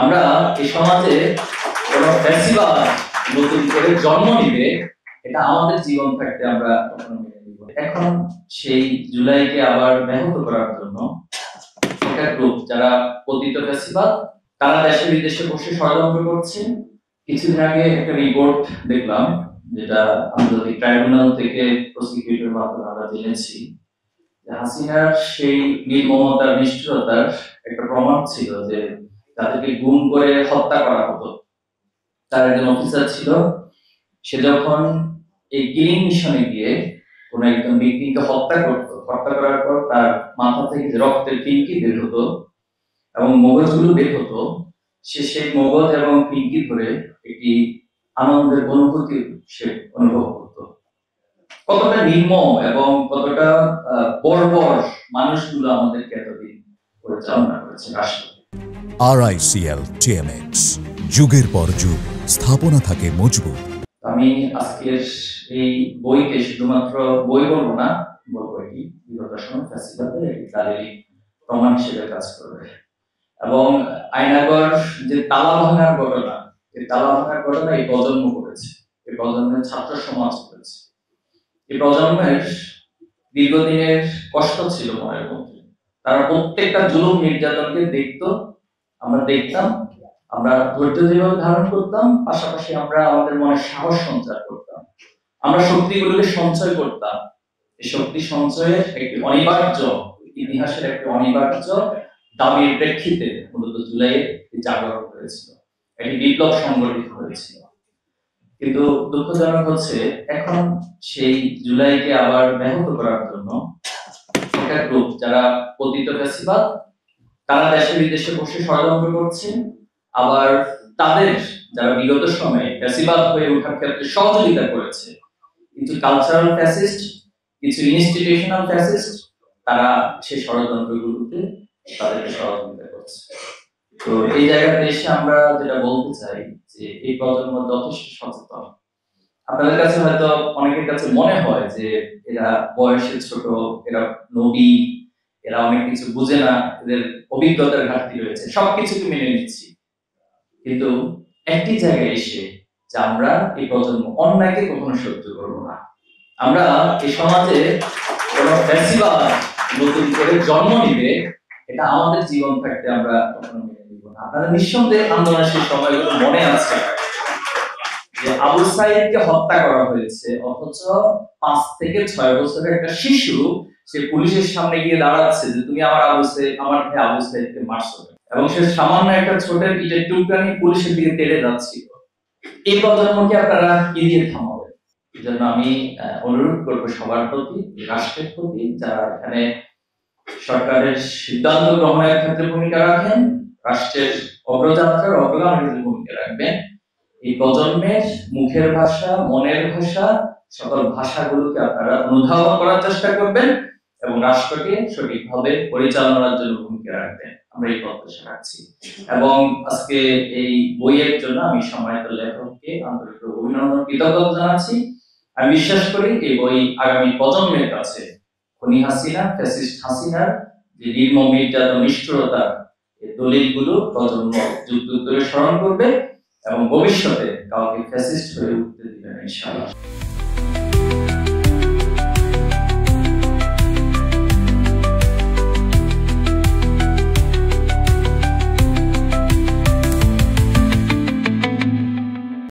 আমরা এই সমাজে কোন ফ্যাসিবাদ নতুন করে জন্ম নিবে এটা আমাদের জীবন থাকতে আমরা কখনো মেনে নিব। এখন সেই জুলাইকে আবার ব্যাহত করার জন্য একটা গ্রুপ যারা পতিত ফ্যাসিবাদ তারা দেশে বিদেশে বসে ষড়যন্ত্র করছে। কিছুদিন আগে একটা রিপোর্ট দেখলাম যেটা আন্তর্জাতিক ট্রাইব্যুনাল থেকে প্রসিকিউটরের মাধ্যমে আমরা জেনেছি যে হাসিনার সেই নির্মমতার নিষ্ঠুরতার একটা প্রমাণ ছিল যে তাদেরকে গুম করে হত্যা করা হতো। তার একজন অফিসার ছিল, সে যখন এই কিলিং মিশনে গিয়ে কোন একজন ব্যক্তিকে হত্যা করতো, হত্যা করার পর তার মাথা থেকে যে রক্তের পিঙ্কি বের হতো এবং মগজগুলো বের হতো, সে সেই মগজ এবং পিঙ্কি ধরে একটি আনন্দের অনুভূতি সে অনুভব করতো। কতটা নির্মম এবং কতটা বর্বর মানুষগুলো আমাদেরকে এতদিন পরিচালনা করেছে রাষ্ট্র। RICL TMX, যুগের পর যুগ স্থাপনা থাকে মজবুত। আমি আজকের এই বইকে শুধুমাত্র বই বলবো না, বলবো এটি বিগত সময় ফ্যাসিবাদের একটি দালিলিক প্রমাণ হিসেবে কাজ করবে। এবং আয়নাগর যে তালা ভাঙার ঘটনা, এই তালা ভাঙার ঘটনা এই প্রজন্ম করেছে, এই প্রজন্মের ছাত্র সমাজ করেছে। এই প্রজন্মের দীর্ঘদিনের কষ্ট ছিল মনের মধ্যে, তারা প্রত্যেকটা জুলুম নির্যাতনকে দেখতো, আমরা দেখতাম, আমরা ধৈর্য যেভাবে ধারণ করতাম, পাশাপাশি আমরা আমাদের মনে সাহস সঞ্চার করতাম, আমরা শক্তিগুলোকে সঞ্চয় করতাম। এই শক্তি সঞ্চয়ের একটি অনিবার্য, ইতিহাসের একটি অনিবার্য দাবির প্রেক্ষিতে মূলত জুলাইয়ের জাগরণ হয়েছিল, একটি বিপ্লব সংগঠিত হয়েছিল। কিন্তু দুঃখজনক হচ্ছে এখন সেই জুলাইকে আবার ব্যাহত করার জন্য একটা গ্রুপ যারা পতিত ফ্যাসিবাদ তারা দেশে বিদেশে বসে ষড়যন্ত্র করছে। আবার তাদের যারা বিগত সময়ে ফ্যাসিবাদ হয়ে ওঠার ক্ষেত্রে সহযোগিতা করেছে, কিছু কালচারাল ফ্যাসিস্ট, কিছু ইনস্টিটিউশনাল ফ্যাসিস্ট, তারা সেই ষড়যন্ত্রগুলোতে তাদেরকে সহযোগিতা করছে। তো এই জায়গাতে এসে আমরা যেটা বলতে চাই যে এই প্রজন্ম যথেষ্ট সচেতন। আপনাদের কাছে হয়তো অনেকের কাছে মনে হয় যে এরা বয়সে ছোট, এরা নবী, এরা অনেক কিছু বুঝে না, এদের অভিজ্ঞতার ঘাটতি রয়েছে, সবকিছুকে মেনে নিচ্ছি। কিন্তু একটি জায়গায় এসে যে আমরা এই প্রজন্ম অন্যায়কে কখনো সহ্য করবো না। আমরা এই সমাজে কোন ফ্যাসিবাদ নতুন করে জন্ম নিবে এটা আমাদের জীবন থাকতে আমরা কখনো মেনে নিব না। আপনারা নিঃসন্দেহে আন্দোলনের সেই সময়গুলো মনে আছে যে আবু সাইদকে হত্যা করা হয়েছে, অথচ 5 থেকে 6 বছরের একটা শিশু সে পুলিশের সামনে গিয়ে দাঁড়াচ্ছে যে তুমি আমার ভাই আবু সাইদকে মারছো, এবং সে সামান্য একটা ছোট ইটের টুকরা নিয়ে পুলিশের দিকে তেড়ে যাচ্ছিল। এই প্রজন্মকে আপনারা কি দিয়ে থামাবেন? এই জন্য আমি অনুরোধ করবো সবার প্রতি, রাষ্ট্রের প্রতি, যারা এখানে সরকারের সিদ্ধান্ত গ্রহণের ক্ষেত্রে ভূমিকা রাখেন, রাষ্ট্রের অগ্রযাত্রার অগ্রগামীতে ভূমিকা রাখবেন, এই প্রজন্মের মুখের ভাষা, মনের ভাষা, সকল ভাষাগুলোকে আপনারা অনুধাবন করার চেষ্টা করবেন এবং রাষ্ট্রকে সঠিকভাবে পরিচালনার জন্য ভূমিকা রাখবেন। আমরা এই প্রত্যাশা রাখছি। এবং আজকে এই বইয়ের জন্য আমি সম্মানিত লেখককে আন্তরিক অভিনন্দন, কৃতজ্ঞতা জানাচ্ছি। আমি বিশ্বাস করি এই বই আগামী প্রজন্মের কাছে খুনি হাসিনা, ফ্যাসিস্ট হাসিনার যে নির্মম নির্যাতন, নিষ্ঠুরতা, এই দলিলগুলো প্রজন্ম যুগ যুগ ধরে স্মরণ করবে এবং ভবিষ্যতে কাউকে ফ্যাসিস্ট হয়ে উঠতে দিবে না ইনশাআল্লাহ।